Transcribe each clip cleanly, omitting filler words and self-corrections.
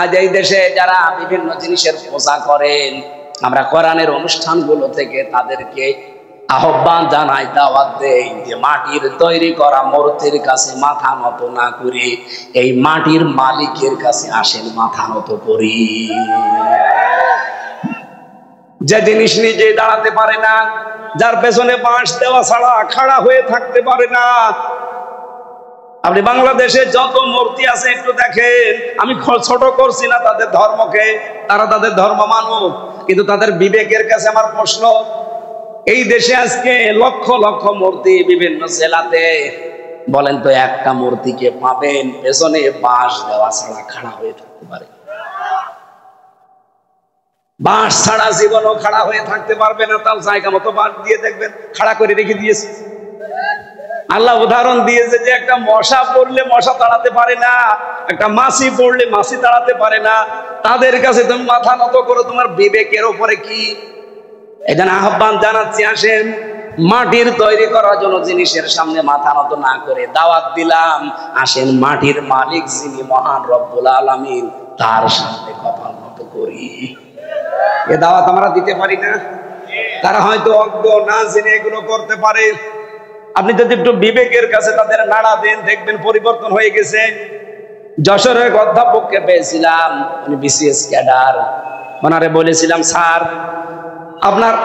আজ এই দেশে যারা বিভিন্ন জিনিসের পূজা করেন, আমরা কোরআনের অনুষ্ঠানগুলো থেকে তাদেরকে আহ্বান জানাই, দাওয়াত দেই যে মাটির তৈরি করা মূর্তির কাছে মাথা নত না করি এই মাটির মালিকের কাছে আসেন, মাথা নত করি। যে জিনিস নিজে দাঁড়াতে পারে না, যার পেছনে বাঁশ দেওয়া ছাড়া খাড়া হয়ে থাকতে পারে না, আপনি বাংলাদেশে যত মূর্তি আছে একটু দেখেন। আমি ছোট করছি না তাদের ধর্মকে, তারা তাদের ধর্ম মানুক, কিন্তু তাদের বিবেকের কাছে আমার প্রশ্ন, এই দেশে আজকে লক্ষ লক্ষ মূর্তি বিভিন্ন জেলাতে, বলেন তো একটা মূর্তিকে পাবেন পেছনে বাঁশ দেওয়া ছাড়া খাড়া হয়ে থাকতে পারে? বাঁশ ছাড়া জীবনও খাড়া হয়ে থাকতে পারবে না। তার জায়গা মতো বাঁশ দিয়ে দেখবেন খাড়া করে রেখে দিয়েছে। আল্লাহ উদাহরণ দিয়েছে যে একটা মশা পড়লে মশা তাড়াতে পারে না, একটা মাছি পড়লে মাছি তাড়াতে পারে না। তাদের কাছে তুমি মাথা নত করো, তোমার বিবেকের উপরে কি? এখানে আহ্বান জানাচ্ছি, আসেন মাটির তৈরি করার জন্য জিনিসের সামনে মাথা নত না করে দাওয়াত দিলাম, আসেন মাটির মালিক যিনি মহান রব্বুল আলামিন তার সামনে কপাল নত করি। এ দাওয়াত আমরা দিতে পারি না? তারা হয়তো অজ্ঞ, না জেনে এগুলো করতে পারে। আপনি যদি একটু বিবেকের কাছে তাদের নাড়া দেন, দেখবেন পরিবর্তন হয়ে গেছে। যশোরের অধ্যাপককে পেয়েছিলাম, উনি বিসিএস ক্যাডার। ওনারে বলেছিলাম, স্যার আপনার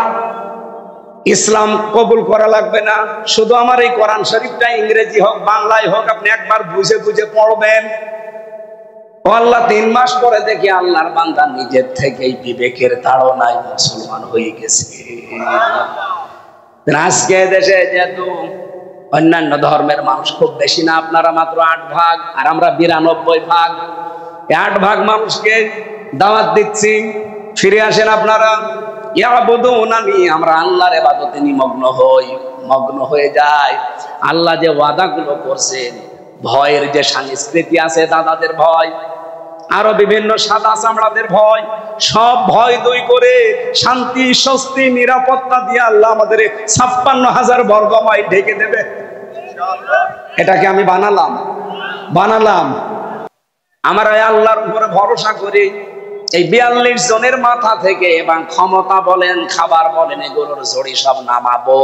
ইসলাম কবুল করা লাগবে না, শুধু আমার এই কোরআন শরীফটা ইংরেজি হোক বাংলায় হোক আপনি একবার বুঝে বুঝে পড়বেন। ও আল্লাহ, 3 মাস পরে দেখি আল্লাহর বান্দা নিজের থেকেই বিবেকের তাড়নায় মুসলমান হয়ে গেছে। আজকে দেশে যেহেতু অন্যান্য ধর্মের মানুষ খুব বেশি না, আপনারা মাত্র 8 ভাগ আর আমরা 92 ভাগ, 8 ভাগ মানুষকে দাওয়াত দিচ্ছি, ফিরে আসেন আপনারা। ইয়াবুদুনানি, আমরা আল্লাহর ইবাদতে নিমগ্ন হই, মগ্ন হয়ে যায়। আল্লাহ যে ওয়াদাগুলো করছেন, ভয়ের যে সংস্কৃতি আছে, দাদাদের ভয়, আরো বিভিন্ন সাদা চামড়াদের ভয়, সব ভয় দূর করে শান্তি, স্বস্তি, নিরাপত্তা দিয়ে আল্লাহ আমাদের 56,000 বর্গ মাইল ঢেকে দেবে। এটাকে আমি বানালাম। আমরা আল্লাহর উপরে ভরসা করি। এই 42 জনের মাথা থেকে এবং ক্ষমতা বলেন, খাবার বলেন, এগুলোর ঝড়ি সব নামাবো।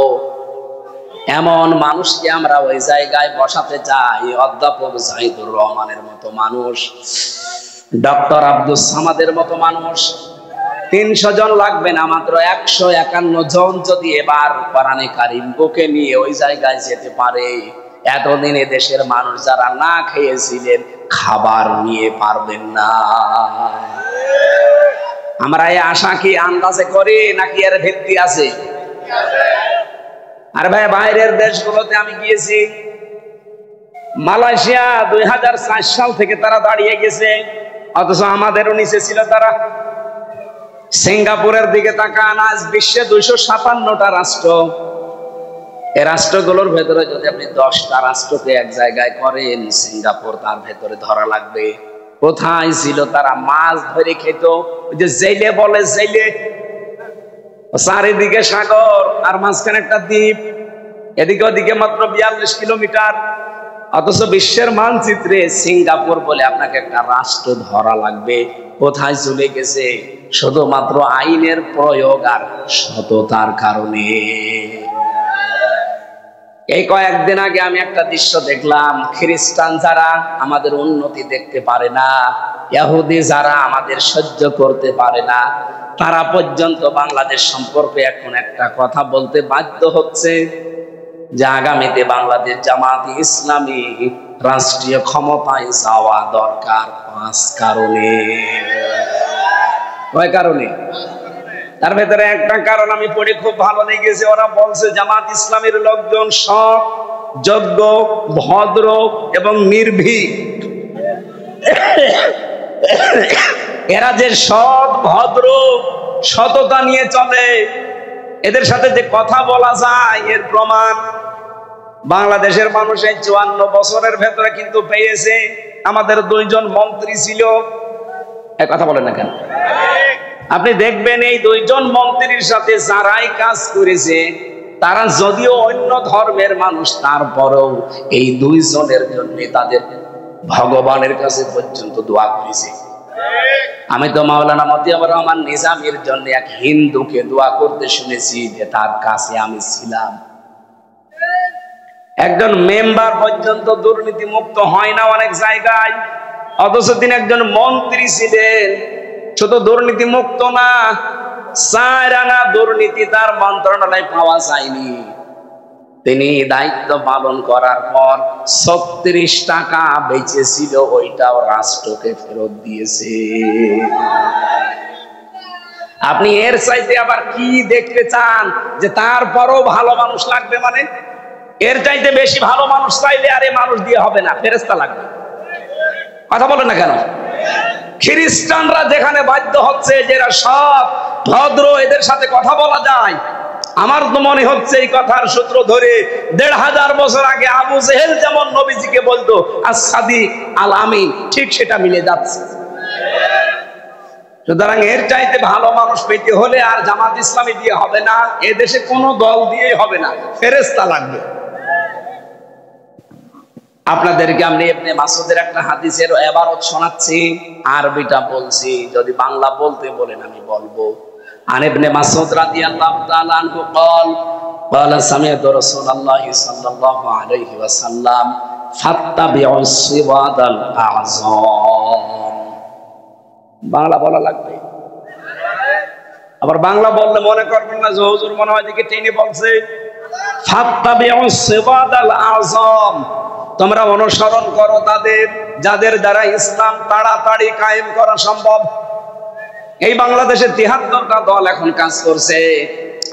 এমন মানুষকে আমরা ওই জায়গায় বসাতে চাই, অধ্যাপক জাহিদুর রহমানের মতো মানুষ, ডক্টর আব্দুল সামাদের মতো মানুষ। 300 জন লাগবে না, মাত্র 151 জন যদি এবার কোরআনে কারীম বুকে নিয়ে ওই জায়গায় যেতে পারে, এতদিনে দেশের মানুষ যারা না খেয়েছিলেন খাবার নিয়ে পারবেন না। আমরা এই আশা কি আন্দাজে করি নাকি এর ভিত্তি আছে? আর ভাই, বাইরের দেশগুলোতে আমি গিয়েছি, মালয়েশিয়া 2004 সাল থেকে তারা দাঁড়িয়ে গেছে, অথচ আমাদেরও নিচে ছিল তারা। সিঙ্গাপুরের দিকে তাকান, আজ বিশ্বে 257টা রাষ্ট্র। এই রাষ্ট্রগুলোর ভেতরে যদি আপনি 10টা রাষ্ট্রকে এক জায়গায় করেন, সিঙ্গাপুর তার ভেতরে ধরা লাগবে। কোথায় ছিল তারা? মাছ ধরে খেত, ওই যে জেলে বলে, জেলে, চারিদিকে সাগর আর মাঝখানে একটা দ্বীপ, এদিকে ওদিকে মাত্র 42 কিলোমিটার। অথচ বিশ্বের মানচিত্রে সিঙ্গাপুর বলে আপনাকে একটা রাষ্ট্র ধরা লাগবে। কোথায় চলে গেছে? শুধুমাত্র আইনের প্রয়োগ আর সততার কারণে। এই কয়েকদিন আগে আমি একটা দৃশ্য দেখলাম, খ্রিস্টান যারা আমাদের উন্নতি দেখতে পারে না, ইহুদি যারা আমাদের সহ্য করতে পারে না, তারা পর্যন্ত বাংলাদেশ সম্পর্কে এখন একটা কথা বলতে বাধ্য হচ্ছে যে আগামীতে বাংলাদেশ জামাতে ইসলামী রাষ্ট্রীয় ক্ষমতায় যাওয়া দরকার 5 কারণে। কয় কারণে? তার ভেতরে একটা কারণ আমি পড়ে খুব ভালো লেগেছে। ওরা বলছে জামাত ইসলামের লোকজন সৎ, যোগ্য, ভদ্র এবং নির্ভীক। এরা যে সৎ, ভদ্র, সততা নিয়ে চলে, এদের সাথে যে কথা বলা যায়, এর প্রমাণ বাংলাদেশের মানুষ এই 54 বছরের ভেতরে কিন্তু পেয়েছে। আমাদের 2 জন মন্ত্রী ছিল, এক কথা বলেন না কেন? আপনি দেখবেন এই 2 জন মন্ত্রীর সাথে যারাই কাজ করেছে, তারা যদিও অন্য ধর্মের মানুষ, তারপরেও এই 2 জনের জন্য তাদের ভগবানের কাছে পর্যন্ত দোয়া করেছে। আমি তো মাওলানা মতিয়ার রহমান নিজামীর জন্য এক হিন্দুকে দোয়া করতে শুনেছি যে তার কাছে আমি ছিলাম। একজন মেম্বার পর্যন্ত দুর্নীতি মুক্ত হয় না অনেক জায়গায়, অথচ তিনি একজন মন্ত্রী ছিলেন। শুধু দুর্নীতি মুক্ত না, 4 আনা দুর্নীতি তার মন্ত্রণালয়ে পাওয়া যায়নি। তিনি দায়িত্ব পালন করার পর 36 টাকা বেঁচেছিল, ওইটাও রাষ্ট্রকে ফেরত দিয়েছে। আপনি এর চাইতে আবার কি দেখতে চান যে তারপরও ভালো মানুষ লাগবে? মানে এর চাইতে বেশি ভালো মানুষ চাইলে আরে মানুষ দিয়ে হবে না, ফেরেশতা লাগবে। কথা বলেন না কেন? খ্রিস্টানরা যেখানে বাধ্য হচ্ছে যে এরা সব ভদ্র, এদের সাথে কথা বলা যায়, আমার তো মনে হচ্ছে এই কথার সূত্র ধরে 1500 বছর আগে আবু জেহেল যেমন নবীজিকে বলতো আস-সাদিক আল আমিন, ঠিক সেটা মিলে যাচ্ছে। সুতরাং এর চাইতে ভালো মানুষ পেতে হলে আর জামাত ইসলামী দিয়ে হবে না, এ দেশে কোনো দল দিয়ে হবে না, ফেরেশতা লাগবে। আপনাদেরকে আমি ইবনে মাসউদের একটা হাদিসের ইবারত শোনাচ্ছি, আরবিটা বলছি, যদি বাংলা বলতে বলেন আমি বলবো। আন ইবনে মাসউদ রাদিয়াল্লাহু তাআলা আনহু قال قال سمعت رسول الله صلى الله عليه وسلم فاتبعوا الصراط الاعظم। বাংলা বলা লাগবে। আবার বাংলা বললে মনে করবেন না যে হুজুর মনে হয় দিকে টেনে বলছে। ফাত্তাবিউস সিরাতাল আযম, তোমরা অনুসরণ করো তাদের যাদের দ্বারা ইসলাম তাড়াতাড়ি কায়েম করা সম্ভব। এই বাংলাদেশে 73টা দল এখন কাজ করছে।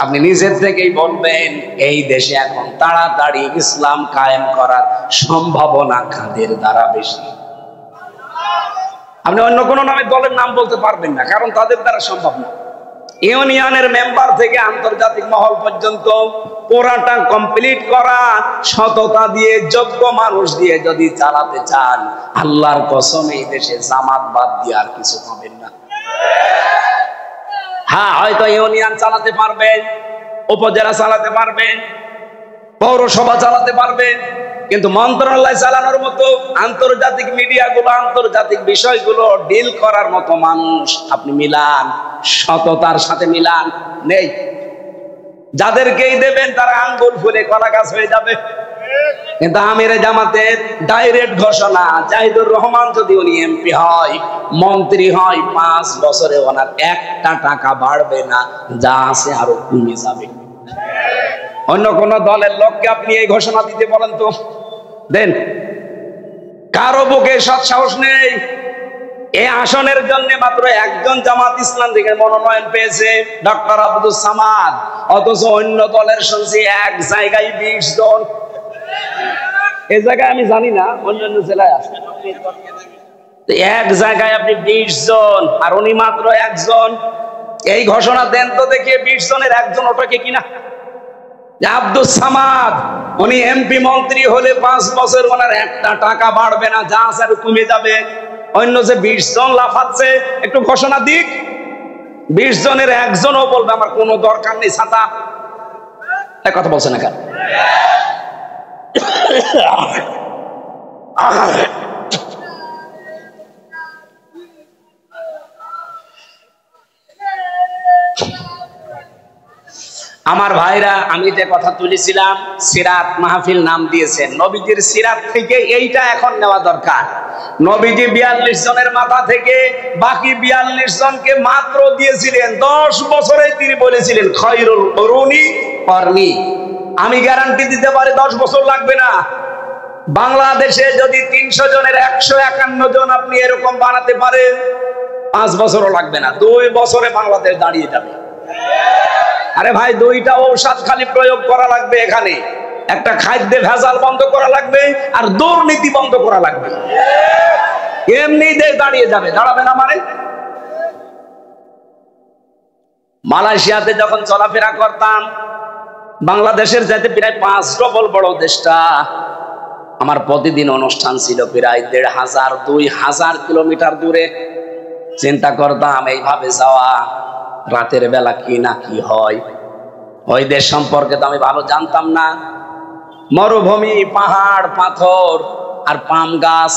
আপনি নিজের থেকেই বলবেন এই দেশে এখন তাড়াতাড়ি ইসলাম কায়েম করার সম্ভাবনা কাদের দ্বারা বেশি? আপনি অন্য কোন নামে দলের নাম বলতে পারবেন না, কারণ তাদের দ্বারা সম্ভব না। ইউনিয়নের মেম্বার থেকে আন্তর্জাতিক মহল পর্যন্ত পুরাটা কমপ্লিট করা সততা দিয়ে, যোগ্য মানুষ দিয়ে যদি চালাতে চান, আল্লাহর কসম এই দেশে জামাত বাদ দিয়ে আর কিছু পাবেন না। হ্যাঁ, হয়তো ইউনিয়ন চালাতে পারবেন, উপজেলা চালাতে পারবেন, পৌরসভা চালাতে পারবেন, কিন্তু মন্ত্রণালয় চালানোর মতো, আন্তর্জাতিক মিডিয়াগুলো, আন্তর্জাতিক বিষয়গুলো ডিল করার মতো মানুষ আপনি মিলান, সততার সাথে মিলান, নেই। যাদেরকেই দেবেন তারা আঙ্গুল ফুলে কলা গাছ হয়ে যাবে। কিন্তু আমিরে জামাতের ডাইরেক্ট ঘোষণা, জাহিদুর রহমান যদি উনি এমপি হয়, মন্ত্রী হয়, 5 বছরে ওনার 1টা টাকা বাড়বে না, যা আছে আরো কমে যাবে। অন্য কোন দলের লোককে আপনি এই ঘোষণা দিতে বলেন তো, দেন? কারো বুকে সৎ সাহস নেই। এই আসনের জন্য মাত্র একজন জামাত ইসলাম থেকে মনোনয়ন পেয়েছে, ডক্টর আব্দুল সামাদ, অথচ অন্য দলের শুনছি এক জায়গায় 20 জন। এই জায়গায় আমি জানি না, অন্যান্য জেলায় আছে। এক জায়গায় আপনি 20 জন, আর উনি মাত্র একজন। এই ঘোষণা দেন তো দেখে 20 জনের একজন ওটাকে কিনা? আব্দুল সামাদ উনি এমপি মন্ত্রী হলে 5 বছর ওনার 1টা টাকা বাড়বে না, যা আছে আর কমে যাবে। অন্য যে 20 জন লাফাচ্ছে, একটু ঘোষণা দিক, 20 জনের একজনও বলবে আমার কোনো দরকার নেই ছাতা। এক কথা বলছে না কেন? আমার ভাইরা, আমি যে কথা তুলেছিলাম সিরাত মাহফিল নাম দিয়েছেন, নবীজির সিরাত থেকে এইটা এখন নেওয়া দরকার। নবীজি 42 জনের মাথা থেকে বাকি 42 জনকে মাত্র দিয়েছিলেন 10 বছরে। তিনি বলেছিলেন খায়রুল কুরুনি করনি। আমি গ্যারান্টি দিতে পারি 10 বছর লাগবে না। বাংলাদেশে যদি 300 জনের 151 জন আপনি এরকম বানাতে পারেন, 5 বছরও লাগবে না, 2 বছরে বাংলাদেশ দাঁড়িয়ে যাবে। আরে ভাই, 2টা ঔষধ খালি প্রয়োগ করা লাগবে এখানে। একটা খাদ্যে ভেজাল বন্ধ করা লাগবে, আর দুর্নীতি বন্ধ করা লাগবে। এমনি দেশ দাঁড়িয়ে যাবে। দাঁড়াবে না মানে? মালয়েশিয়াতে যখন চলাফেরা করতাম, বাংলাদেশের চাইতে প্রায় 5 ডবল বড় দেশটা। আমার প্রতিদিন অনুষ্ঠান ছিল প্রায় 1500-2000 কিলোমিটার দূরে। চিন্তা করতাম এইভাবে যাওয়া, রাতের বেলা কি না কি হয়। ওই দেশ সম্পর্কে তো আমি ভালো জানতাম না। মরুভূমি, পাহাড়, পাথর আর পাম গাছ।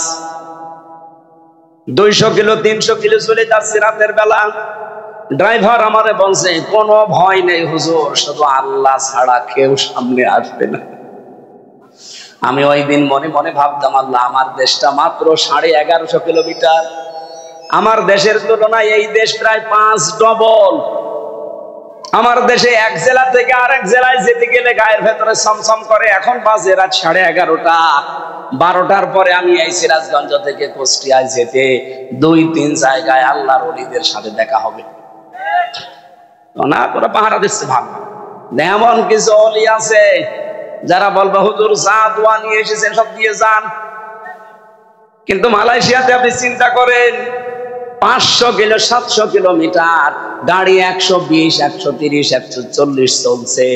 200 কিলো 300 কিলো চলে যাচ্ছে রাতের বেলা। ড্রাইভার আমারে বলছে কোনো ভয় নেই হুজুর, শুধু আল্লাহ ছাড়া কেউ সামনে আসবে না। আমি ওই দিন মনে মনে ভাবতাম, আল্লাহ, আমার দেশটা মাত্র 1150 কিলোমিটার, আমার দেশের তুলনায় এই দেশ প্রায় 5 ডবল। আমার দেশে এক জেলা থেকে আরেক জেলায় যেতে গেলে গায়ের ভেতরে ছমছম করে। এখন বাজে রাত 11:30। 12টার পরে আমি এই সিরাজগঞ্জ থেকে কুষ্টিয়ায় যেতে 2-3 জায়গায় আল্লাহর ওলিদের সাথে দেখা হবে। না তোরা পাহারা দিচ্ছে ভাব। এমন কিছু ওলি আছে যারা বলবে হুজুর যা দোয়া নিয়ে এসেছেন সব দিয়ে যান। কিন্তু মালয়েশিয়াতে আপনি চিন্তা করেন, 500 কিলো 700 কিলোমিটার, গাড়ি 120, 130, 140 চলছে,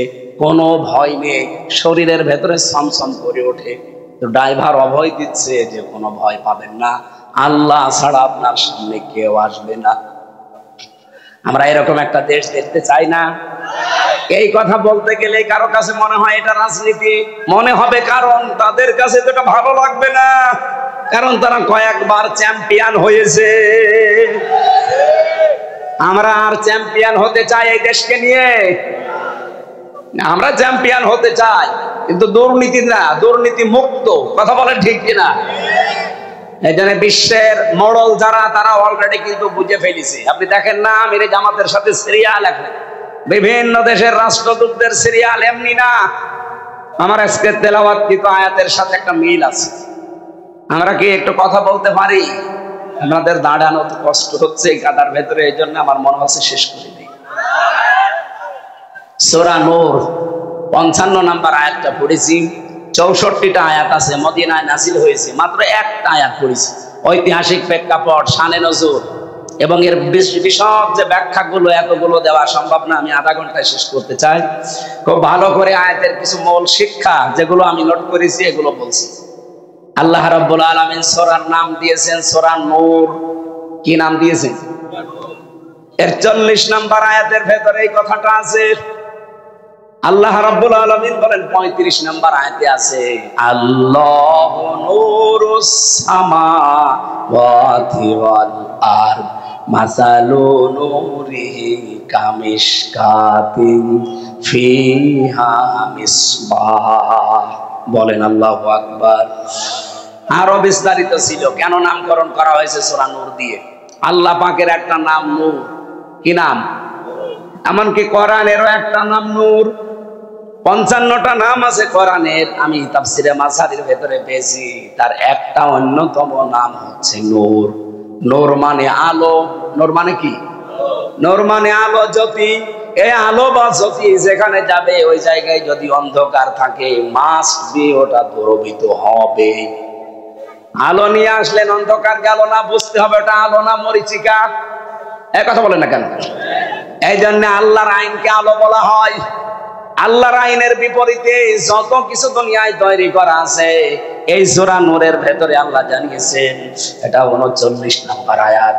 কোনো ভয় নেই, শরীরের ভেতরে ছমছম করে ওঠে। তো ড্রাইভার অভয় দিচ্ছে যে কোনো ভয় পাবেন না, আল্লাহ ছাড়া আপনার সামনে কেউ আসবে না। আমরা এরকম একটা দেশ দেখতে চাই না? এই কথা বলতে গেলে কারো কাছে মনে হয় এটা রাজনীতি মনে হবে, কারণ তাদের কাছে তো এটা ভালো লাগবে না, কারণ তারা কয়েকবার চ্যাম্পিয়ন হয়েছে। আমরা আর চ্যাম্পিয়ন হতে চাই এই দেশকে নিয়ে? আমরা চ্যাম্পিয়ন হতে চাই, কিন্তু দুর্নীতি না, দুর্নীতি মুক্ত। কথা বলেন ঠিক কিনা? এই জন্য বিশ্বের মডেল যারা, তারা অলরেডি কিন্তু বুঝে ফেলেছে। আপনি দেখেন না, আমিরে জামাতের সাথে সিরিয়াল, এখন বিভিন্ন দেশের রাষ্ট্রদূতদের সিরিয়াল এমনি না। আমার আজকে তেলাওয়াতকৃত আয়াতের সাথে একটা মিল আছে। আমরা কি একটু কথা বলতে পারি? আপনাদের দাঁড়ানো তো কষ্ট হচ্ছে এই কাদার ভেতরে, এই জন্য আমার মনে হচ্ছে শেষ করে দিই। সূরা নূর 55 নম্বর আয়াতটা পড়েছি। 64টা আয়াত আছে, মদিনায় নাজিল হয়েছে, মাত্র একটা আয়াত পড়েছি। ঐতিহাসিক প্রেক্ষাপট, শানে নজুর এবং এর বিশদ যে ব্যাখ্যাগুলো, এতগুলো দেওয়া সম্ভব না, আমি আধা ঘন্টায় শেষ করতে চাই। খুব ভালো করে আয়াতের কিছু মূল শিক্ষা যেগুলো আমি নোট করেছি এগুলো বলছি। আল্লাহ রাব্বুল আলামিন সূরার নাম দিয়েছেন সূরা নূর। কি নাম দিয়েছেন? এর 40 নম্বর আয়াতের ভেতরে এই কথাটা আছে। আল্লাহ রাব্বুল আলামিন বলেন 35 নম্বর আয়াতে আছে, আল্লাহু নূরুস সামাওয়াতি ওয়াল আরদ মাসালু নূরিহি কামিশকাতিন ফিহা মিসবাহ। বলেন আল্লাহু আকবার। আরো বিস্তারিত ছিল কেন নামকরণ করা হয়েছে সূরা নূর দিয়ে। আল্লাহ পাকের একটা নাম নূর। কি নাম? এমনকি কোরআনেরও একটা নাম নূর। 55টা নাম আছে কোরআনের, আমি তাফসিরে মাসারির ভেতরে পেয়েছি, তার একটা অন্যতম নাম হচ্ছে নূর। নূর মানে আলো। নূর মানে কি? নূর মানে আলো, জ্যোতি। এই আলো বা জ্যোতি যেখানে যাবে ওই জায়গায় যদি অন্ধকার থাকে, মাস্ট বি ওটা দূরীভূত হবে। আলো নিয়ে আসলেন, অন্ধকার গেল না, বুঝতে হবে ওটা আলো না মরিচিকা। এক কথা বলেন না কেন? এই জন্য আল্লাহর আইনকে আলো বলা হয়। আল্লাহর আইনের বিপরীতে যত কিছু দুনিয়ায় তৈরি করা আছে, এই সূরা নূরের ভেতরে আল্লাহ জানিয়েছেন। এটা 39 নম্বর আয়াত।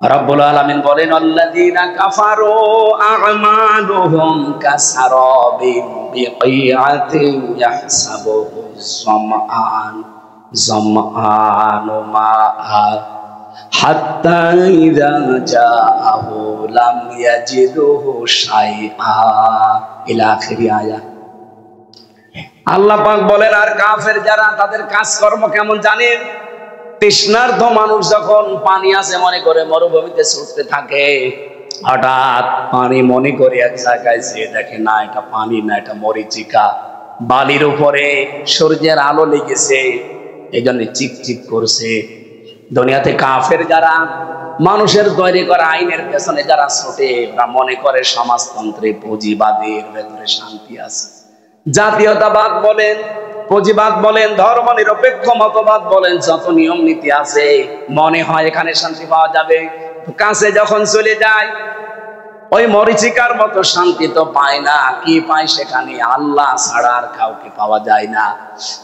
রব্বুল আলামিন বলেন, আল্লাযীনা কাফারু আ'মালুহুম কাসারাবিন বিকিআতিন ইয়াহসাবুহু যামআনু মাআ হাত্তা ইযা জাআহু লাম ইয়াজিদুহু শাইআ ইলা আখিরি আয়াত। আল্লাহ পাক বলেন, আর কাফের যারা, তাদের কাজকর্ম কেমন জানেন? তৃষ্ণার্ত মানুষ যখন পানি আছে মনে করে মরুভূমিতে ছুটতে থাকে, হঠাৎ পানি মনে করে এক জায়গায় যেয়ে দেখে না এটা পানি না, এটা মরিচিকা। বালির উপরে সূর্যের আলো লেগেছে, এই জন্য চিকচিক করছে। দুনিয়াতে কাফের যারা, মানুষের তৈরি করা আইনের পেছনে যারা ছোটে, ওরা মনে করে সমাজতন্ত্রে, পুঁজিবাদের ভেতরে শান্তি আছে। জাতীয়তাবাদ বলেন, পুঁজিবাদ বলেন, ধর্ম নিরপেক্ষ মতবাদ বলেন, যত নিয়ম নীতি আছে, মনে হয় এখানে শান্তি পাওয়া যাবে। কাছে যখন চলে যায়, ওই মরিচিকার মতো শান্তি তো পায় না। কি পায় সেখানে? আল্লাহ ছাড়া আর কাউকে পাওয়া যায় না।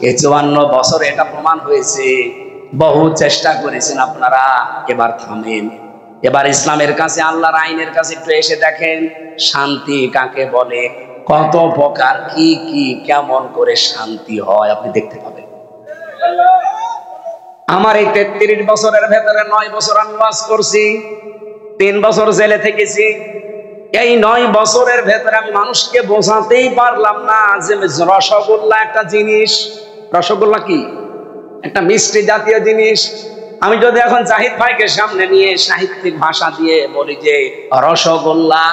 এই 54 বছরে এটা প্রমাণ হয়েছে। বহু চেষ্টা করেছেন আপনারা, এবার থামেন। এবার ইসলামের কাছে, আল্লাহর আইনের কাছে একটু এসে দেখেন শান্তি কাকে বলে, কত প্রকার, কি কি কেমন করে শান্তি হয় আপনি দেখতে পাবেন। আমার এই 33 বছরের ভেতরে 9 বছর আমি ওয়াজ করছি, 3 বছর জেলে থেকেছি। এই 9 বছরের ভেতরে আমি মানুষকে বোঝাতেই পারলাম না যে রসগোল্লা একটা জিনিস। রসগোল্লা কি? একটা মিষ্টি জাতীয় জিনিস। আমি যদি এখন জাহিদ ভাইকে সামনে নিয়ে সাহিত্যিক ভাষা দিয়ে বলি যে রসগোল্লা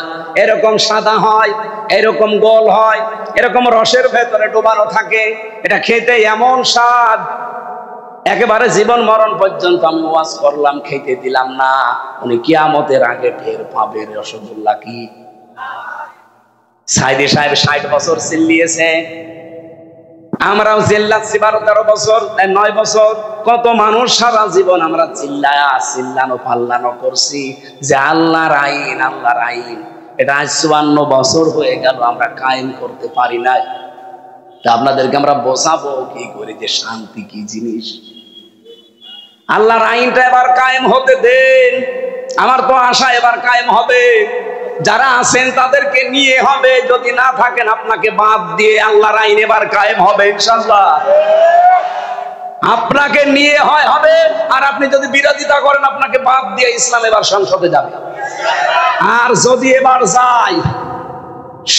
এরকম সাদা হয়, এরকম গোল হয়, এরকম রসের ভেতরে ডোবানো থাকে, এটা খেতে এমন স্বাদ, একেবারে জীবন মরণ পর্যন্ত আমি ওয়াজ করলাম, খেতে দিলাম না। উনি কিয়ামতের আগে টের পাবে রসগোল্লা কি। সাইদি সাহেব 60 বছর চিল্লিয়েছে, আমরাও চিল্লাচ্ছি 12-13 বছর, 9 বছর। কত মানুষ সারা জীবন আমরা চিল্লানো পাল্লানো করছি যে আল্লাহর আইন, আল্লাহর আইন। এটা আজ 54 বছর হয়ে গেল, আমরা কায়েম করতে পারি নাই। তা আপনাদেরকে আমরা বোঝাবো কি করে যে শান্তি কি জিনিস। আল্লাহর আইনটা এবার কায়েম হতে দেন। আমার তো আশা এবার কায়েম হবে। যারা আছেন তাদেরকে নিয়ে হবে, যদি না থাকেন আপনাকে বাদ দিয়ে আল্লাহর আইন এবার কায়েম হবে ইনশাআল্লাহ। আপনাকে নিয়ে হবে, আর আপনি যদি বিরোধিতা করেন আপনাকে বাদ দিয়ে ইসলাম এবার সংসদে যাবে। আর যদি এবার যায়,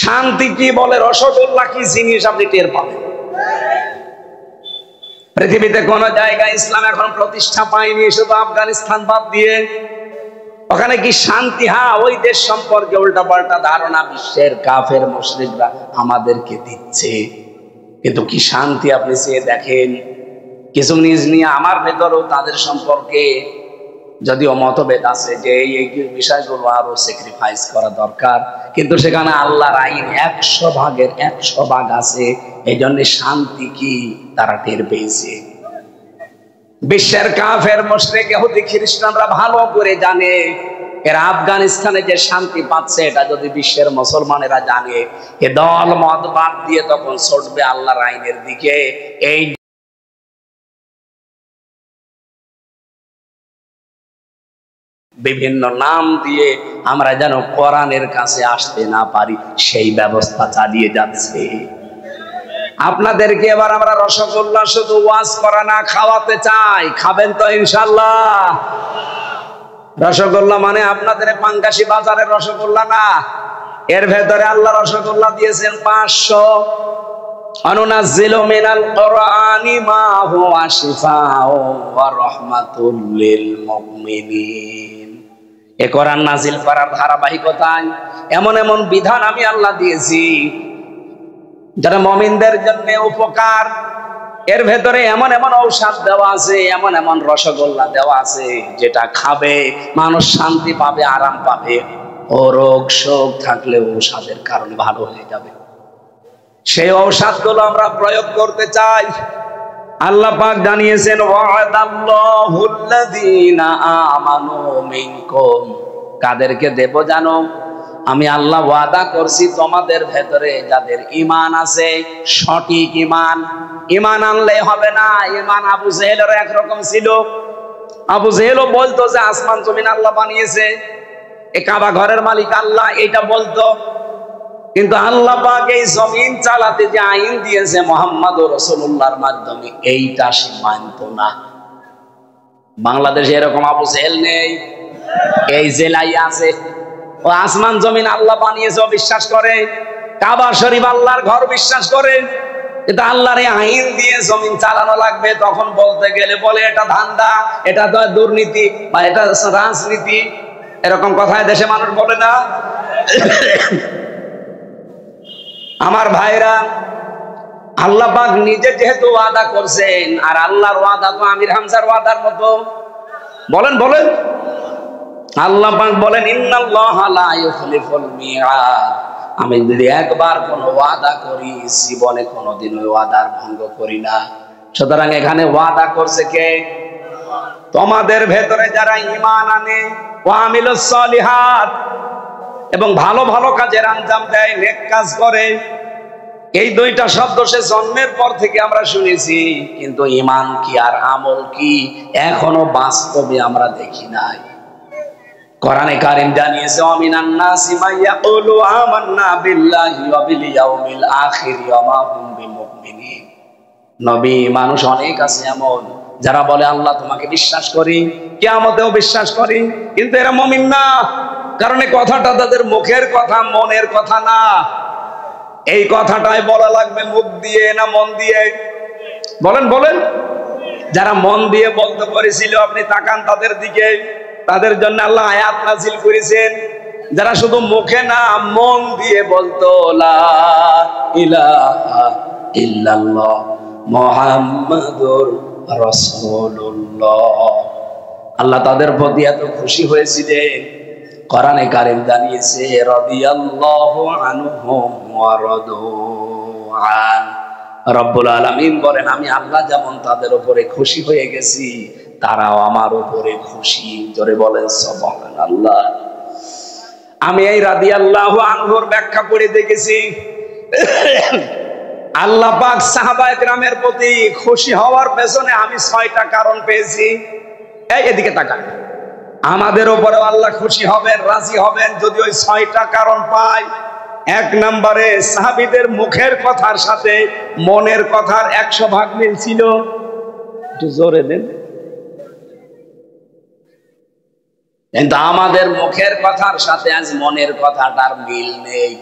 শান্তি কি বলে, রসগোল্লা কি জিনিস আপনি টের পাবেন। পৃথিবীতে কোন জায়গায় ইসলাম এখন প্রতিষ্ঠা পায়নি, শুধু আফগানিস্তান বাদ দিয়ে। ওখানে কি শান্তি? হ্যাঁ, ওই দেশ সম্পর্কে উল্টাপাল্টা ধারণা বিশ্বের কাফের মুশরিকরা আমাদেরকে দিচ্ছে, কিন্তু কি শান্তি আপনি চেয়ে দেখেন। কিছু নিজ নিয়ে আমার ভেতরেও তাদের সম্পর্কে যদিও মতভেদ আছে যে এই বিষয়গুলো আরো স্যাক্রিফাইস করা দরকার, কিন্তু সেখানে আল্লাহর আইন 100 ভাগের 100 ভাগ আছে। এই জন্য শান্তি কি তারা টের পেয়েছে। বিশ্বের কাফের মুশরিক ইহুদি খ্রিস্টানরা ভালো করে জানে এরা আফগানিস্তানে যে শান্তি পাচ্ছে, এটা যদি বিশ্বের মুসলমানেরা জানে, এ দল মত বাদ দিয়ে তখন ছুটবে আল্লাহর আইনের দিকে। এই বিভিন্ন নাম দিয়ে আমরা যেন কোরআনের কাছে আসতে না পারি, সেই ব্যবস্থা চালিয়ে যাচ্ছে। আপনাদেরকে এবার আমরা রসগোল্লা শুধু ওয়াজ করা না, খাওয়াতে চাই। খাবেন তো ইনশাআল্লাহ? রসগোল্লা মানে আপনাদের পাঙ্গাসি বাজারের রসগোল্লা না, এর ভেতরে আল্লাহ রসগোল্লা দিয়েছেন 500। অনুনাজ্জিলু মিনাল কুরআনি মা হুয়া শিফাউ ওয়া রাহমাতুল লিল মুমিনিন। এ কোরআন নাজিল করার ধারাবাহিকতায় এমন এমন বিধান আমি আল্লাহ দিয়েছি যারা মুমিনদের জন্য উপকার। এর ভেতরে এমন এমন ঔষধ দেওয়া আছে, এমন এমন রসগোল্লা দেওয়া আছে যেটা খাবে মানুষ শান্তি পাবে, আরাম পাবে। ও রোগ শোক থাকলে ঔষধের কারণে ভালো হয়ে যাবে। সেই ঔষধগুলো আমরা প্রয়োগ করতে চাই। আল্লাহ পাক জানিয়েছেন ওয়াদাল্লাহুল্লাযীনা আমানু মিনকুম, কাদেরকে দেব জানো? আমি আল্লাহ ওয়াদা করছি তোমাদের ভেতরে যাদের ঈমান আছে, সঠিক ঈমান। ঈমান আনলে হবে না। ঈমান আবু জেহেলের একরকম ছিল। আবু জেহেলও বলতো যে আসমান জমিন আল্লাহ বানিয়েছে, এ কাবা ঘরের মালিক আল্লাহ, এটা বলতো। কিন্তু আল্লাহ পাক এই জমিন চালাতে যে আইন দিয়েছে মুহাম্মদুর রাসূলুল্লাহর মাধ্যমে, এইটা সে মানত না। বাংলাদেশে এরকম আবু জেহেল নেই, এই জেলাই আছে। ও আসমান জমিন আল্লাহ বানিয়েছে বিশ্বাস করে, কাবা শরীফ আল্লাহর ঘর বিশ্বাস করে, এটা আল্লাহর আইন দিয়ে জমিন চালানো লাগবে। তখন বলতে গেলে বলে এটা ধান্দা, এটা তো দুর্নীতি বা এটা রাজনীতি, এরকম কথায় দেশে মানুষ বলে না। আমার ভাইরা, আল্লাহ পাক নিজে যেহেতু ওয়াদা করছেন, আর আল্লাহর ওয়াদা তো আমির হামজার ওয়াদার মতো। বলেন বলেন, আল্লাহ পাক বলেন ইন্নাল্লাহা লা ইউখলিফুল মিআদ। আমি যদি একবার কোনো ওয়াদা করি, জীবনে কোনোদিন ওই ওয়াদার ভঙ্গ করি না। সুতরাং এখানে ওয়াদা করছে কে? তোমাদের ভেতরে যারা ঈমান আনে, ওয়া আমিলুস সলিহাত, এবং ভালো ভালো কাজের আঞ্জাম দেয়, নেক কাজ করে। এই দুইটা শব্দ সে জন্মের পর থেকে আমরা শুনেছি, কিন্তু ঈমান কি আর আমল কি এখনো বাস্তবে আমরা দেখি নাই। কোরআনে কারীম জানিয়েছে ওয়ামিনান নাসি মাইয়াকুলু আমান্না বিল্লাহি ওয়া বিল ইয়াউমিল আখির ওয়া মা হুম বিমুমিনিন। নবী, মানুষ অনেক আছে এমন যারা বলে আল্লাহ তোমাকে বিশ্বাস করি, কিয়ামতেও বিশ্বাস করি, কিন্তু এরা মুমিন না। কারণ এই কথাটা তাদের মুখের কথা, মনের কথা না। এই কথাটাই বলা লাগবে মুখ দিয়ে না মন দিয়ে? বলেন বলেন। যারা মন দিয়ে বলতে পেরেছিল আপনি তাকান তাদের দিকে, তাদের জন্য আল্লাহ আয়াত নাযিল করেছেন। যারা শুধু মুখে না মন দিয়ে বলতো লা ইলাহা ইল্লাল্লাহ মুহাম্মাদুর রাসূলুল্লাহ, আল্লাহ তাদের প্রতি এত খুশি হয়েছিলেন, কোরআনে কারীম জানিয়েছে রাদিয়াল্লাহু আনহুম ওয়া রাদু আন। রব্বুল আলামিন বলেন আমি আল্লাহ যেমন তাদের উপরে খুশি হয়ে গেছি, তারাও আমার উপরে খুশি। জোরে বলেন সুবহানাল্লাহ। আমি এই রাদিয়াল্লাহু আনহুর ব্যাখ্যা করে দেখেছি। আল্লাহ পাক সাহাবায়ে কেরামের প্রতি খুশি হওয়ার পেছনে আমি 6টা কারণ পেয়েছি। এদিকে তাকান। আমাদের উপরে আল্লাহ খুশি হবেন, রাজি হবেন যদি ওই 6টা কারণ পাই। 1 নম্বরে সাহাবীদের মুখের কথার সাথে মনের কথার 100 ভাগ মিল ছিল। একটু জোরে দেন। কিন্তু আমাদের মুখের কথার সাথে আজ মনের কথাটার মিল নেই।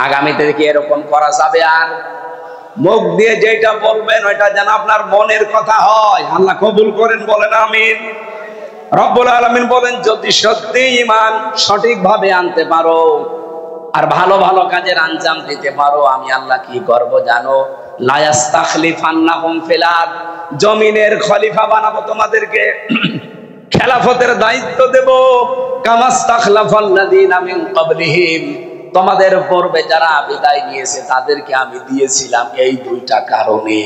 আগামীতে কি এরকম করা যাবে? আর মুখ দিয়ে যেটা বলবেন ওইটা যেন আপনার মনের কথা হয়। আল্লাহ কবুল করেন, বলেন আমিন। রব্বুল আলামিন বলেন যদি সত্যি ঈমান সঠিকভাবে আনতে পারো আর ভালো ভালো কাজের আঞ্জাম দিতে পারো, আমি আল্লাহ কি করব জানো? লা ইস্তাখলিফান্নাহুম ফিল আরদ, জমিনের খলিফা বানাবো তোমাদেরকে, খেলাফতের দায়িত্ব দেব। কামাস্তাখলাফাল্লাযীনা মিন ক্বাবলিহিম, তোমাদের পূর্বে যারা বিদায় নিয়েছে তাদেরকে আমি দিয়েছিলাম এই 2টা কারণে।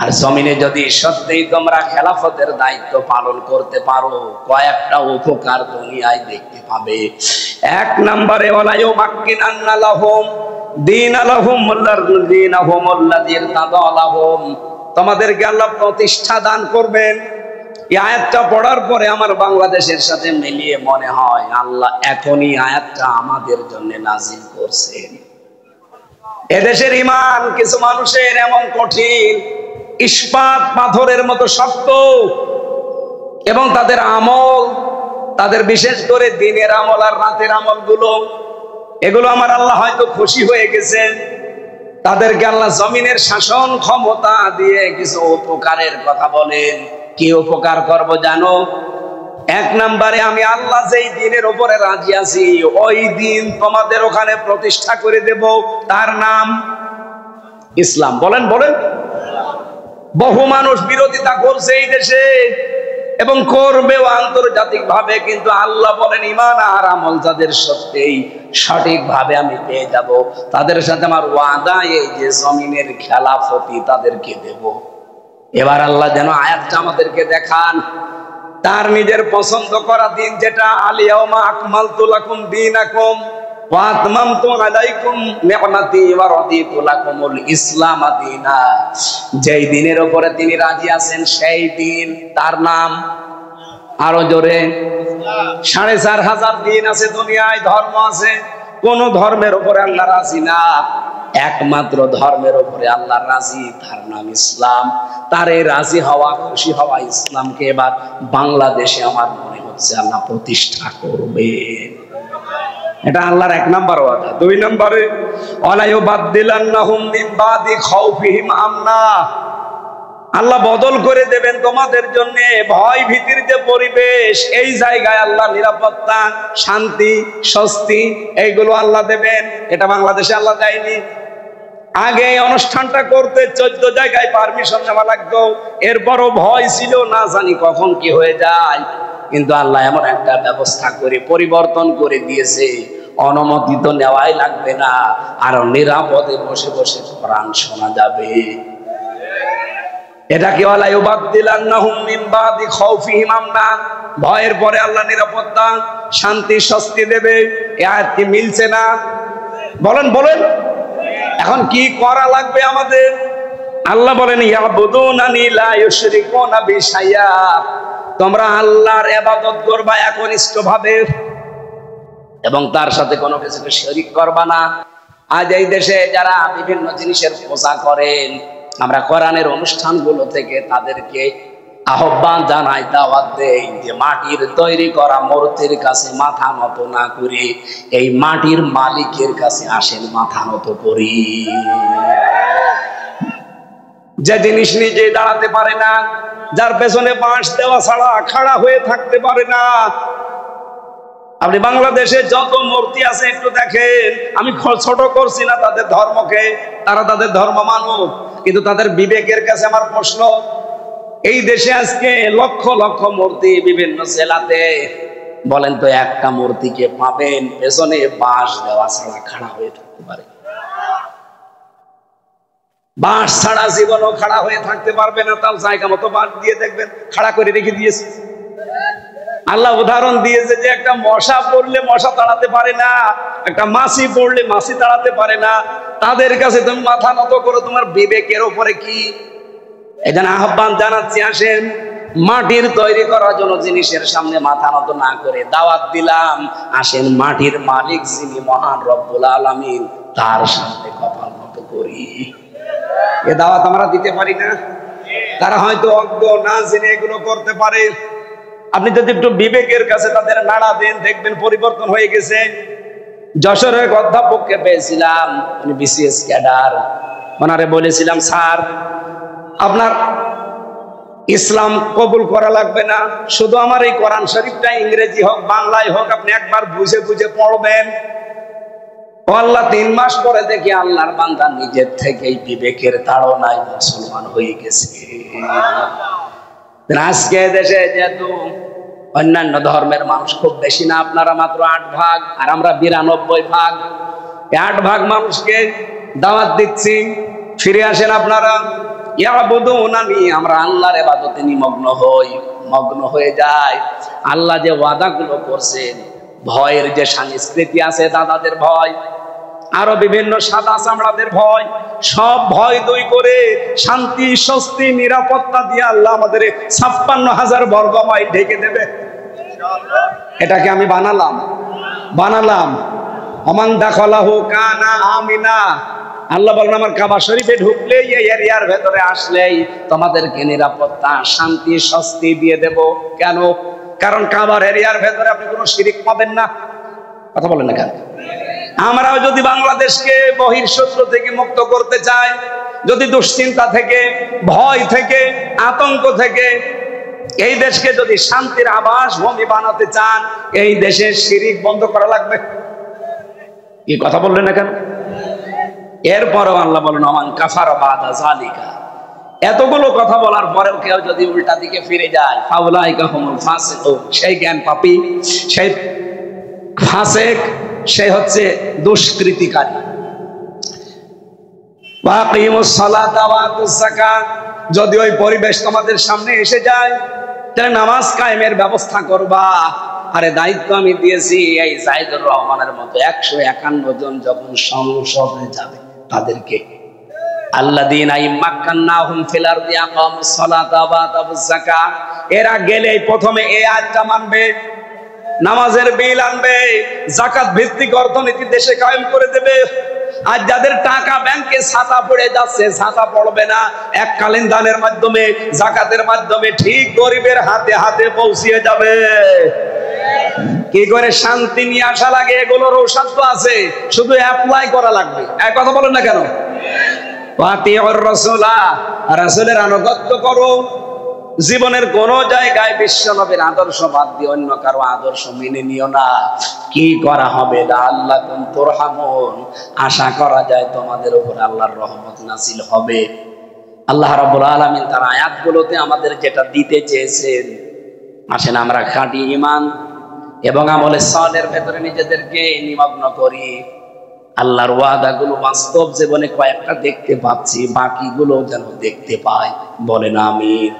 আর জমিনে যদি সত্যিই তোমরা খেলাফতের দায়িত্ব পালন করতে পারো, কয়েকটা উপকার দুনিয়ায় দেখতে পাবে। 1 নম্বরে ওয়ালা ইউমাক্কিনান্না লাহুম দীনালাহুম আল্লাযী ইরতাদা লাহুম, তোমাদেরকে আল্লাহ প্রতিষ্ঠা দান করবেন। এই আয়াতটা পড়ার পরে আমার বাংলাদেশের সাথে মিলিয়ে মনে হয় আল্লাহ এখনই আয়াতটা আমাদের জন্য নাজিল করছেন। এদেশের ঈমান কিছু মানুষের এমন কঠিন, ইস্পাত পাথরের মতো শক্ত, এবং তাদের আমল, তাদের বিশেষ করে দিনের আমল আর রাতের আমলগুলো, এগুলো আমার আল্লাহ হয়তো খুশি হয়ে গেছেন। তাদেরকে আল্লাহ জমিনের শাসন ক্ষমতা দিয়ে কিছু উপকারের কথা বলেন। কি উপকার করব জানো? 1 নম্বরে আমি আল্লাহ যেই দিনের উপরে রাজি আছি ওই দিন তোমাদের ওখানে প্রতিষ্ঠা করে দেব, তার নাম ইসলাম। বলেন বলেন। বহু মানুষ বিরোধিতা করছে এই দেশে এবং করবেও আন্তর্জাতিক ভাবে, কিন্তু আল্লাহ বলেন ঈমান আর আমল যাদের সত্যিই সঠিকভাবে আমি পেয়ে যাব, তাদের সাথে আমার ওয়াদা এই যে জমিনের খেলাফতি তাদেরকে দেব। এবার আল্লাহ যেন আয়াতটা আমাদেরকে দেখান তার নিজের পছন্দ করা দিন, যেটা আল ইয়াউমা আকমালতু লাকুম দীনাকুম ওয়া আতমামতু আলাইকুম নি'মাতি ওয়া রাদিতু লাকুমুল ইসলাম দীনা। যেই দিনের উপরে তিনি রাজি আছেন সেই দিন, তার নাম আরো জোরে ইসলাম। 4500 দিন আছে দুনিয়ায়, ধর্ম আছে, কোন ধর্মের উপরে আল্লাহ রাজি না, একমাত্র ধর্মের উপরে আল্লাহ রাজি, তার নাম ইসলাম। তারে রাজি হওয়া, খুশি হওয়া ইসলামকে এবার বাংলাদেশে আমার মনে হচ্ছে আল্লাহ প্রতিষ্ঠা করবে। এটা আল্লাহর 1 নম্বর ওয়াদা। 2 নম্বরে ওয়ালা ইউবাদদিলান্নাহুম মিন বাদি খাউফিহিম আমনা, আল্লাহ বদল করে দেবেন তোমাদের জন্য ভয় ভীতির যে পরিবেশ, এই জায়গায় আল্লাহ নিরাপত্তা, শান্তি, স্বস্তি এইগুলো আল্লাহ দেবেন। এটা বাংলাদেশে আল্লাহ দেয়নি। আগে এই অনুষ্ঠানটা করতে 14 জায়গায় পারমিশন নেওয়া লাগতো, এরপরও ভয় ছিল, না জানি কখন কি হয়ে যায়। কিন্তু আল্লাহ এমন একটা ব্যবস্থা করে পরিবর্তন করে দিয়েছে, অনুমতি তো নেওয়াই লাগবে না, আর নিরাপদে বসে বসে কোরআন শোনা যাবে। এটা কি ওয়ালা ইউবাদদিলান্নাহুম মিন বাদি খাউফিহিম আমনা, ভয়ের পরে আল্লাহ নিরাপত্তা, শান্তি, স্বস্তি দেবে। এই আয়াত কি মিলছে না? বলেন বলেন। এখন কি করা লাগবে আমাদের? আল্লাহ বলেন ইয়াবুদুনানি লা ইউশরিকুনা বি শাইআ, তোমরা আল্লাহর ইবাদত করবা একনিষ্ঠভাবে এবং তার সাথে কোনো কিছুকে শরীক করবা না। আজ এই দেশে যারা বিভিন্ন জিনিসের পূজা করেন, আমরা কোরআনের অনুষ্ঠানগুলো থেকে তাদেরকে আহ্বান জানাই, দাওয়াত দেই যে মাটির তৈরি করা মূর্তির কাছে মাথা নত না করে এই মাটির মালিকের কাছে আসেন, মাথা নত করি। যে জিনিস নিজে দাঁড়াতে পারে না, যার পেছনে বাঁশ দেওয়া ছাড়া খাড়া হয়ে থাকতে পারে না। আপনি বাংলাদেশে যত মূর্তি আছে একটু দেখেন, আমি ছোট করছি না তাদের ধর্মকে, তারা তাদের ধর্ম মানুক, কিন্তু তাদের বিবেকের কাছে আমার প্রশ্ন, এই দেশে আজকে লক্ষ লক্ষ মূর্তি বিভিন্ন জেলাতে, বলেন তো একটা মূর্তিকে পাবেন পেছনে বাঁশ দেওয়া ছাড়া খাড়া হয়ে থাকতে পারে? বাঁশ ছাড়া জীবনও খাড়া হয়ে থাকতে পারবে না। তার জায়গা মতো বাঁশ দিয়ে দেখবেন খাড়া করে রেখে দিয়েছে। আল্লাহ উদাহরণ দিয়েছে যে একটা মশা পড়লে মশা তাড়াতে পারে না, একটা মাছি পড়লে মাছি তাড়াতে পারে না। তাদের কাছে তুমি মাথা নত করো, তোমার বিবেকের উপরে কি? এখানে আহ্বান জানাচ্ছি, আসেন মাটির তৈরি করার জন্য জিনিসের সামনে মাথা নত না করে দাওয়াত দিলাম, আসেন মাটির মালিক যিনি মহান রব্বুল আলামিন তার সামনে কপাল নত করি। এ দাওয়াত আমরা দিতে পারি না? তারা হয়তো অজ্ঞ, না জেনে এগুলো করতে পারে। আপনি যদি একটু বিবেকের কাছে তাদের নাড়া দেন, দেখবেন পরিবর্তন হয়ে গেছে। যশোরের অধ্যাপককে পেয়েছিলাম, উনি বিসিএস ক্যাডার। ওনারে বলেছিলাম, স্যার আপনার ইসলাম কবুল করা লাগবে না, শুধু আমার এই কোরআন শরীফটা ইংরেজি হোক বাংলায় হোক আপনি একবার বুঝে বুঝে পড়বেন। আল্লাহ 3 মাস পরে দেখি আল্লাহর বান্দা নিজের থেকেই বিবেকের তাড়নায় মুসলমান হয়ে গেছে। আজকে দেশে যেহেতু অন্যান্য ধর্মের মানুষ খুব বেশি না, আপনারা মাত্র 8 ভাগ আর আমরা 92 ভাগ। 8 ভাগ মানুষকে দাওয়াত দিচ্ছি, ফিরে আসেন আপনারা। ইয়াবুদুনানি, আমরা আল্লাহর ইবাদতে নিমগ্ন হই, মগ্ন হয়ে যায়। আল্লাহ যে ওয়াদাগুলো করছেন, ভয়ের যে সংস্কৃতি আছে, দাদাদের ভয়, আরো বিভিন্ন সাদা চামড়াদের ভয়, সব ভয় দূর করে শান্তি, স্বস্তি, নিরাপত্তা দিয়ে আল্লাহ আমাদের 56,000 বর্গ মাইল ঢেকে দেবে। এটাকে আমি বানালাম ওমান দাখালাহু কানা আমিনা। আল্লাহ বলেন আমার কাবা শরীফে ঢুকলেই, এই এরিয়ার ভেতরে আসলেই তোমাদেরকে নিরাপত্তা, শান্তি, স্বস্তি দিয়ে দেব। কেন? কারণ কাবার এরিয়ার ভেতরে আপনি কোনো শিরিক পাবেন না। কথা বলেন না কেন? আমরাও যদি বাংলাদেশকে বহির্শত্রু থেকে মুক্ত করতে চাই, যদি দুশ্চিন্তা থেকে, ভয় থেকে, আতঙ্ক থেকে এই দেশকে যদি শান্তির আবাস ভূমি বানাতে চান, এই দেশের শিরিক বন্ধ করা লাগবে। কি কথা বললেন না কেন? এরপরও আল্লাহ বলেন ওমান কাফারা বাদা যালিকা। এতগুলো কথা বলার পরেও কেউ যদি উল্টা দিকে ফিরে যায়, ফাউলাইকা হুমুল ফাসিকুন, সেই জ্ঞান পাপী, সেই ফাসিক, সে হচ্ছে দুষ্কৃতিকারী। ওয়াকিমুস সালাতা ওয়া আতুজ যাকাত, যদি ওই পরিবেশ তোমাদের সামনে এসে যায় তাহলে নামাজ কায়েমের ব্যবস্থা করবা। আরে দায়িত্ব আমি দিয়েছি, এই জাহিদুর রহমানের মতো 151 জন যখন সংসদে যাবে তাদেরকে আল্লাযীনা ইম্মাক্কান্নাহুম ফিল আরদি আকামুস সালাতা ওয়া আতাবুজ যাকাত, এরা গেলেই প্রথমে এই আয়াতটা মানবে, নামাজের বিল আনবে, যাকাত ভিত্তিক অর্থনীতি দেশে কায়েম করে দেবে। আর যাদের টাকা ব্যাংকে ছাতা পড়ে যাচ্ছে, ছাতা পড়বে না, এককালীন দানের মাধ্যমে, যাকাতের মাধ্যমে ঠিক গরিবের হাতে হাতে পৌঁছিয়ে যাবে। কি করে শান্তি নিয়ে আসা লাগে এগুলোর ঔষধ তো আছে, শুধু অ্যাপ্লাই করা লাগবে। এক কথা বলেন না কেন? ওয়াতিউর রাসূলা, রাসূলের আনুগত্য করো। জীবনের কোন জায়গায় বিশ্ব নবীর আদর্শ বাদ দিয়ে অন্য কারো আদর্শ মেনে নিও না। কি করা হবে? লাআল্লাকুম তুরহামুন, আশা করা যায় তোমাদের উপর আল্লাহর রহমত নাযিল হবে। আল্লাহ রাব্বুল আলামিন তার আয়াতগুলোতে আমাদের যেটা দিতে চেয়েছেন, আসেন আমরা খাঁটি ঈমান এবং আমলে সালের ভেতরে নিজেদেরকে নিমগ্ন করি। আল্লাহর ওয়াদাগুলো বাস্তব জীবনে কয়েকটা দেখতে পাচ্ছি, বাকিগুলো যেন দেখতে পাই। বলেন আমিন।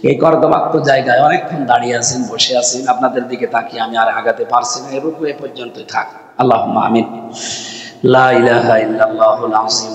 এই কর্দমাক্ত জায়গায় অনেকক্ষণ দাঁড়িয়ে আছেন, বসে আছেন, আপনাদের দিকে তাকিয়ে আমি আর আগাতে পারছি না, এরকম এ পর্যন্তই থাক। আল্লাহুম্মা আমিন। লা ইলাহা ইল্লাল্লাহুল আযীম।